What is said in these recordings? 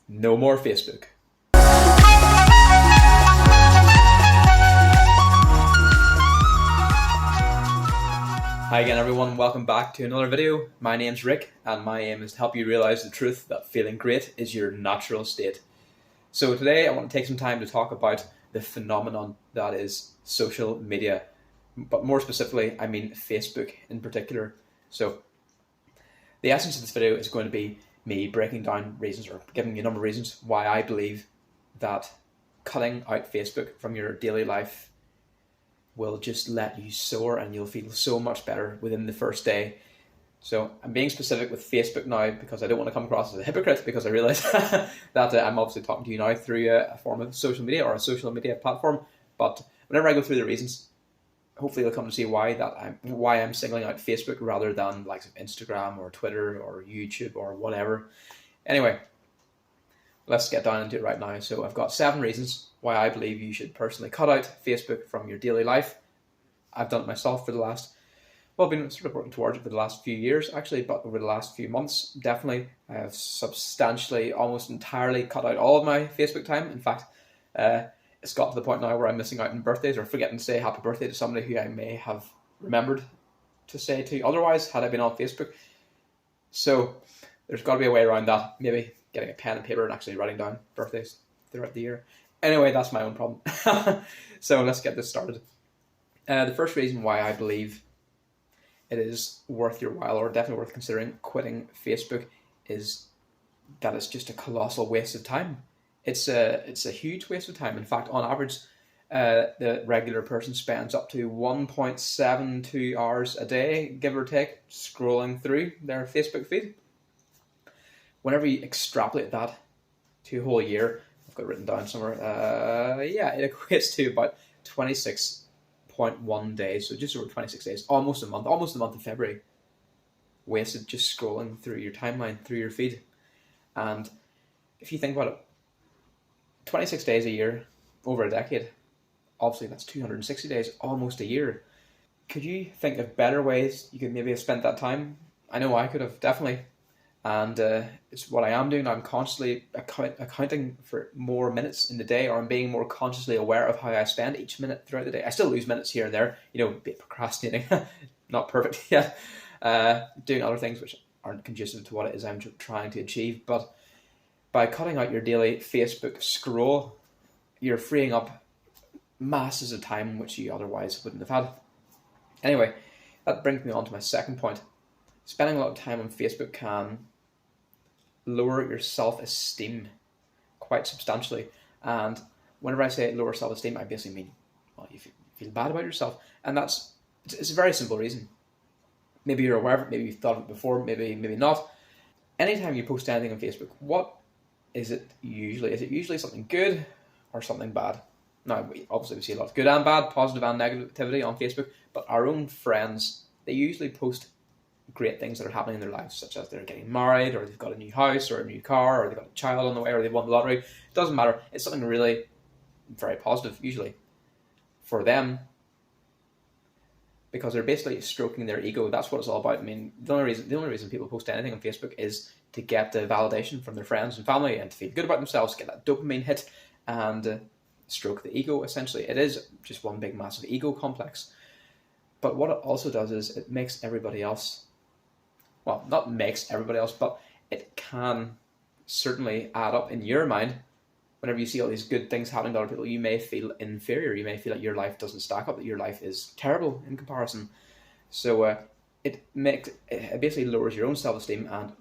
No more Facebook. Hi again everyone, welcome back to another video. My name's Rick and my aim is to help you realize the truth that feeling great is your natural state. So today I want to take some time to talk about the phenomenon that is social media. But more specifically, I mean Facebook in particular. So the essence of this video is going to be me breaking down reasons or giving you a number of reasons why I believe that cutting out Facebook from your daily life will just let you soar and you'll feel so much better within the first day. So I'm being specific with Facebook now because I don't want to come across as a hypocrite, because I realize that I'm obviously talking to you now through a form of social media or a social media platform. But whenever I go through the reasons, hopefully you'll come to see why I'm singling out Facebook rather than likes of Instagram or Twitter or YouTube or whatever. Anyway, let's get down into it right now. So I've got 7 reasons why I believe you should personally cut out Facebook from your daily life. I've done it myself for the last, well, I've been sort of working towards it for the last few years actually, but over the last few months, definitely, I have substantially, almost entirely cut out all of my Facebook time. In fact, it's got to the point now where I'm missing out on birthdays or forgetting to say happy birthday to somebody who I may have remembered to say to otherwise had I been on Facebook. So there's got to be a way around that. Maybe getting a pen and paper and actually writing down birthdays throughout the year. Anyway, that's my own problem. So let's get this started. The first reason why I believe it is worth your while, or definitely worth considering quitting Facebook, is that it's just a colossal waste of time. It's a huge waste of time. In fact, on average, the regular person spends up to 1.72 hours a day, give or take, scrolling through their Facebook feed. Whenever you extrapolate that to a whole year, I've got it written down somewhere, it equates to about 26.1 days, so just over 26 days, almost the month of February, wasted just scrolling through your timeline, through your feed. And if you think about it, 26 days a year, over a decade, obviously that's 260 days, almost a year. Could you think of better ways you could maybe have spent that time? I know I could have, definitely. And it's what I am doing. I'm constantly accounting for more minutes in the day, or I'm being more consciously aware of how I spend each minute throughout the day. I still lose minutes here and there, procrastinating, not perfect yet, doing other things which aren't conducive to what it is I'm trying to achieve. But by cutting out your daily Facebook scroll, you're freeing up masses of time which you otherwise wouldn't have had. Anyway, that brings me on to my second point. Spending a lot of time on Facebook can lower your self-esteem quite substantially. And whenever I say lower self-esteem, I basically mean, well, you feel bad about yourself. And it's a very simple reason. Maybe you're aware of it, maybe you've thought of it before, maybe not. Anytime you post anything on Facebook, what is it usually? Is it usually something good or something bad? Now, we see a lot of good and bad, positive and negativity on Facebook, but our own friends, they usually post great things that are happening in their lives, such as they're getting married, or they've got a new house, or a new car, or they've got a child on the way, or they've won the lottery. It doesn't matter. It's something really very positive, usually, for them, because they're basically stroking their ego. That's what it's all about. I mean, the only reason people post anything on Facebook is to get the validation from their friends and family and to feel good about themselves, get that dopamine hit, and stroke the ego, essentially. It is just one big, massive ego complex. But what it also does is it makes everybody else, well, not makes everybody else, but it can certainly add up in your mind. Whenever you see all these good things happening to other people, you may feel inferior. You may feel like your life doesn't stack up, that your life is terrible in comparison. So it basically lowers your own self-esteem and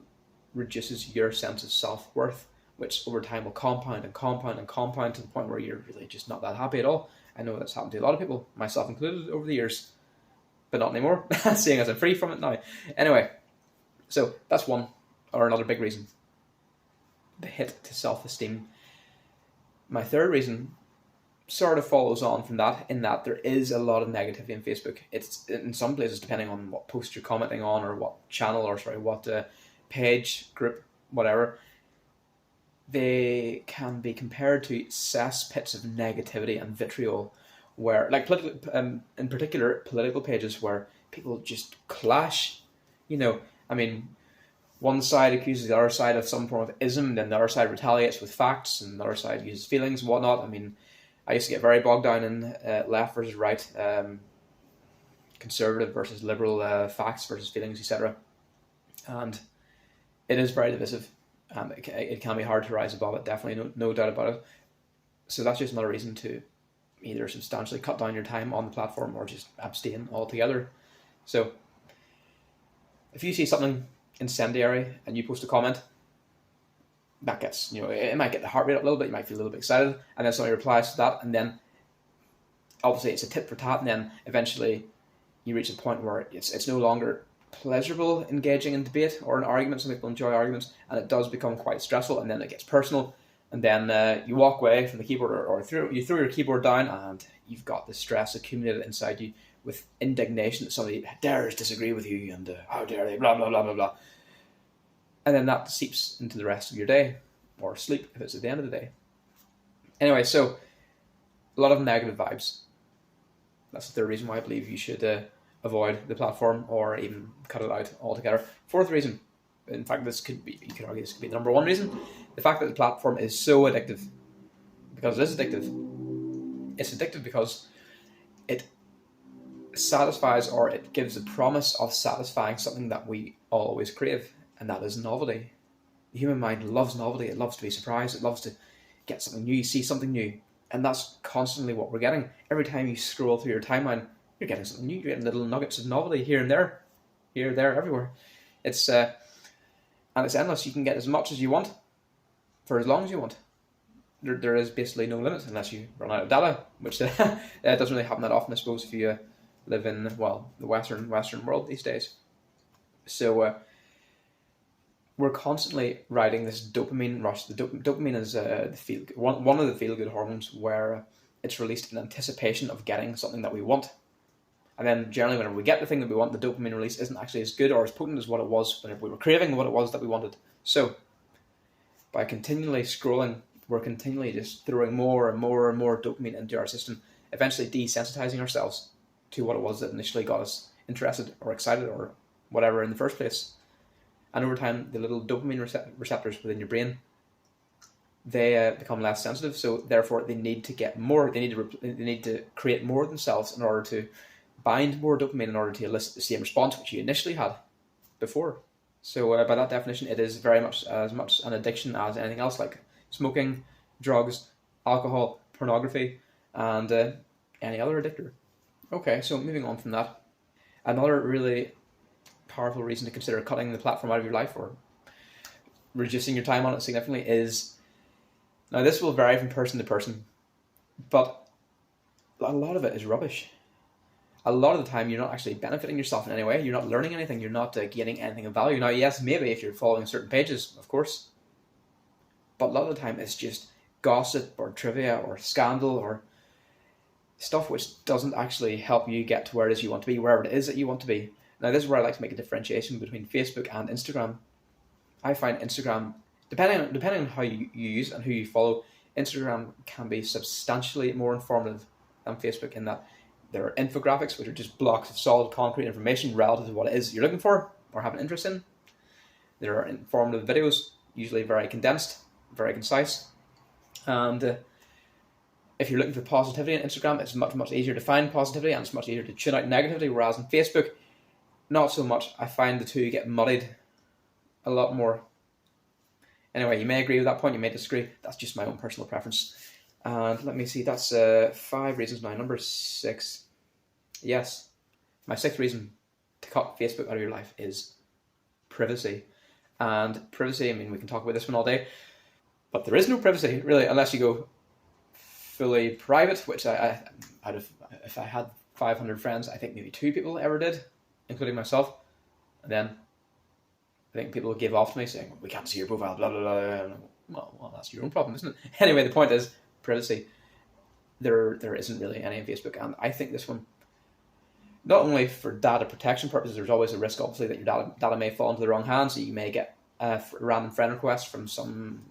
reduces your sense of self-worth, which over time will compound and compound and compound to the point where you're really just not that happy at all. I know that's happened to a lot of people, myself included, over the years, but not anymore, seeing as I'm free from it now. Anyway, so that's one, or another big reason, the hit to self-esteem. My third reason sort of follows on from that, in that there is a lot of negativity on Facebook. It's in some places, depending on what post you're commenting on, or what channel, or what page, group, whatever, they can be compared to cesspits of negativity and vitriol, where, like, in particular, political pages where people just clash. I mean, one side accuses the other side of some form of ism, then the other side retaliates with facts, and the other side uses feelings and whatnot. I mean, I used to get very bogged down in left versus right, conservative versus liberal, facts versus feelings, etc. And it is very divisive. It can be hard to rise above it, definitely, no doubt about it. So that's just another reason to either substantially cut down your time on the platform or just abstain altogether. So if you see something incendiary and you post a comment, that gets, it might get the heart rate up a little bit, you might feel a little bit excited, and then somebody replies to that, and then obviously it's a tit for tat, and then eventually you reach a point where it's no longer pleasurable engaging in debate or in arguments. Some people enjoy arguments, and it does become quite stressful, and then it gets personal, and then you walk away from the keyboard, or you throw your keyboard down, and you've got the stress accumulated inside you with indignation that somebody dares disagree with you, and how dare they, blah, blah, blah, blah, blah. And then that seeps into the rest of your day, or sleep if it's at the end of the day. Anyway, so a lot of negative vibes. That's the third reason why I believe you should avoid the platform or even cut it out altogether. Fourth reason, in fact, you could argue this could be the number one reason, the fact that the platform is so addictive. Because it is addictive. It's addictive because it satisfies, or it gives the promise of satisfying something that we always crave, and that is novelty. The human mind loves novelty. It loves to be surprised. It loves to get something new, see something new. And that's constantly what we're getting. Every time you scroll through your timeline, you're getting something new. You're getting little nuggets of novelty here and there, everywhere. It's and it's endless. You can get as much as you want for as long as you want. There is basically no limit unless you run out of data, which doesn't really happen that often, I suppose, if you live in, well, the Western world these days. So we're constantly riding this dopamine rush. The dopamine is one of the feel-good hormones, where it's released in anticipation of getting something that we want. And then generally whenever we get the thing that we want, the dopamine release isn't actually as good or as potent as what it was whenever we were craving what it was that we wanted. So by continually scrolling, we're continually just throwing more and more and more dopamine into our system, eventually desensitizing ourselves to what it was that initially got us interested or excited or whatever in the first place. And over time, the little dopamine receptors within your brain, they become less sensitive. So therefore, they need to get more. They need to create more themselves in order to bind more dopamine in order to elicit the same response which you initially had before. So by that definition, it is very much as much an addiction as anything else, like smoking, drugs, alcohol, pornography, and any other addictor. Okay, so moving on from that, another really powerful reason to consider cutting the platform out of your life or reducing your time on it significantly is, now this will vary from person to person, but a lot of it is rubbish. A lot of the time you're not actually benefiting yourself in any way, you're not learning anything, you're not gaining anything of value. Now yes, maybe if you're following certain pages, of course, but a lot of the time it's just gossip or trivia or scandal or stuff which doesn't actually help you get to where it is you want to be, wherever it is that you want to be. Now this is where I like to make a differentiation between Facebook and Instagram. I find Instagram, depending on how you use it and who you follow, Instagram can be substantially more informative than Facebook, in that there are infographics, which are just blocks of solid concrete information relative to what it is you're looking for or have an interest in. There are informative videos, usually very condensed, very concise. And if you're looking for positivity on Instagram, it's much, much easier to find positivity, and it's much easier to tune out negativity, whereas on Facebook, not so much. I find the two get muddied a lot more. Anyway, you may agree with that point, you may disagree. That's just my own personal preference. And let me see, that's 5 reasons now. Number 6. Yes, my 6th reason to cut Facebook out of your life is privacy. And privacy, I mean, we can talk about this one all day, but there is no privacy, really, unless you go fully private, which if I had 500 friends, I think maybe 2 people ever did, including myself. And then I think people gave off to me saying, we can't see your profile, blah, blah, blah. Well, that's your own problem, isn't it? Anyway, the point is, privacy. There isn't really any on Facebook, and I think this one, not only for data protection purposes, there's always a risk, obviously, that your data may fall into the wrong hands, so you may get a random friend request from some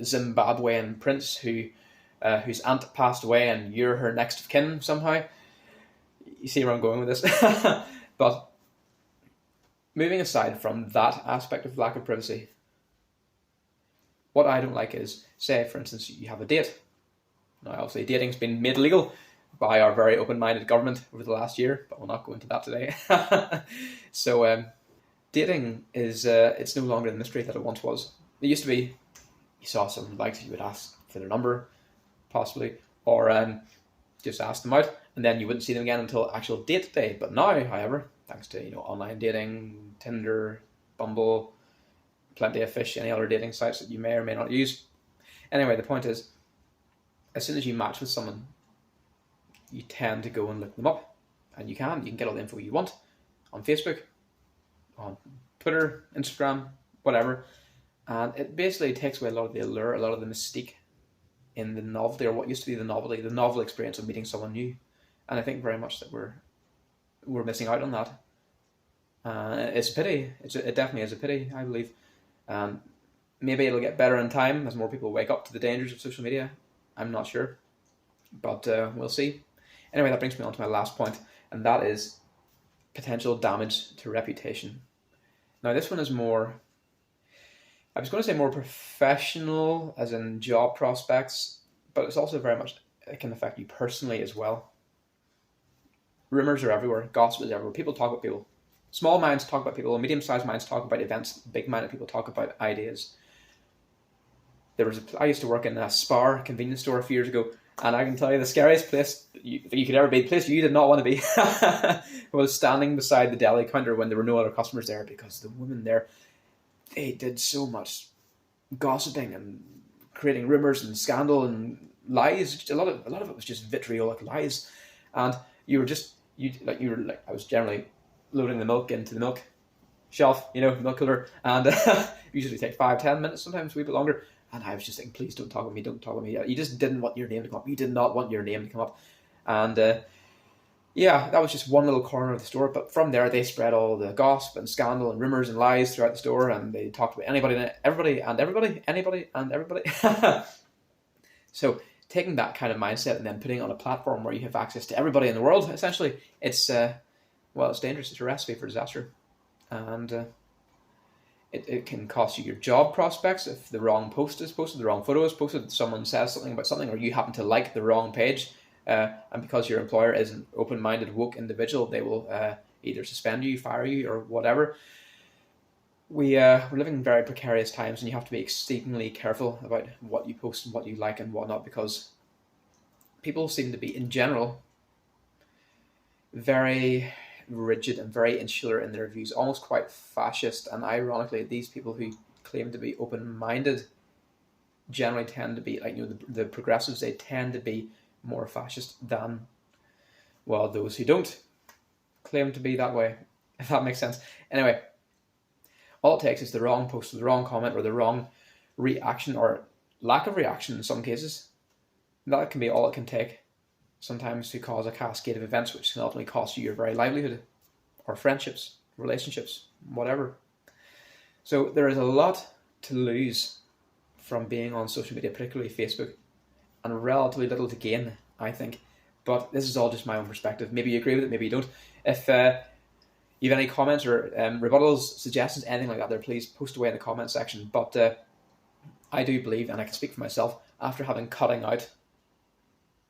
Zimbabwean prince whose aunt passed away and you're her next of kin somehow. You see where I'm going with this? But moving aside from that aspect of lack of privacy, what I don't like is, say, for instance, you have a date. Now, obviously, dating's been made legal by our very open-minded government over the last year, but we'll not go into that today. So, dating is, it's no longer the mystery that it once was. It used to be, you saw someone liked you would ask for their number, possibly, or just ask them out, and then you wouldn't see them again until actual date day. But now, however, thanks to online dating, Tinder, Bumble, Plenty of Fish, any other dating sites that you may or may not use. Anyway, the point is, as soon as you match with someone, you tend to go and look them up, and you can get all the info you want on Facebook, on Twitter, Instagram, whatever, and it basically takes away a lot of the allure, a lot of the mystique in the novelty, or what used to be the novel experience of meeting someone new. And I think very much that we're missing out on that. It's a pity. It definitely is a pity, I believe. Maybe it'll get better in time as more people wake up to the dangers of social media. I'm not sure, but we'll see. Anyway, that brings me on to my last point, and that is potential damage to reputation. Now, this one is more, I was going to say more professional, as in job prospects, but it's also very much, it can affect you personally as well. Rumors are everywhere, gossip is everywhere, people talk about people. Small minds talk about people, medium-sized minds talk about events, big-minded people talk about ideas. I used to work in a Spar convenience store a few years ago, and I can tell you the scariest place you could ever be, the place you did not want to be, was standing beside the deli counter when there were no other customers there, because the women there, they did so much gossiping and creating rumors and scandal and lies. A lot of it was just vitriolic lies, and I was generally loading the milk into the milk shelf, milk cooler, and usually take 5-10 minutes, sometimes a wee bit longer. And I was just thinking, please don't talk with me, don't talk with me. You just didn't want your name to come up. You did not want your name to come up. And that was just one little corner of the store. But from there, they spread all the gossip and scandal and rumors and lies throughout the store. And they talked about anybody and everybody and anybody and everybody. So taking that kind of mindset and then putting it on a platform where you have access to everybody in the world, essentially, it's dangerous. It's a recipe for disaster. And it can cost you your job prospects if the wrong post is posted, the wrong photo is posted, someone says something about something, or you happen to like the wrong page, and because your employer is an open-minded, woke individual, they will either suspend you, fire you, or whatever. We're living in very precarious times, and you have to be exceedingly careful about what you post and what you like and whatnot, because people seem to be, in general, very rigid and very insular in their views, almost quite fascist. And ironically, these people who claim to be open-minded generally tend to be, the progressives, they tend to be more fascist than, those who don't claim to be that way, if that makes sense. Anyway, all it takes is the wrong post, or the wrong comment, or the wrong reaction, or lack of reaction in some cases. That can be all it can take, sometimes, to cause a cascade of events which can ultimately cost you your very livelihood, or friendships, relationships, whatever. So there is a lot to lose from being on social media, particularly Facebook, and relatively little to gain, I think. But this is all just my own perspective. Maybe you agree with it, maybe you don't. If you have any comments or rebuttals, suggestions, anything like that there, please post away in the comment section. But I do believe, and I can speak for myself, after having cutting out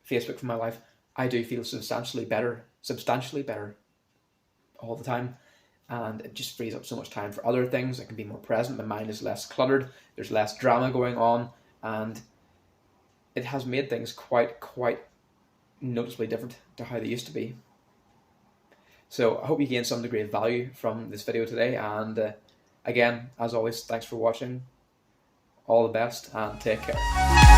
Facebook from my life, I do feel substantially better all the time, and it just frees up so much time for other things. I can be more present, my mind is less cluttered, there's less drama going on, and it has made things quite noticeably different to how they used to be. So I hope you gained some degree of value from this video today, and again, as always, thanks for watching. All the best and take care.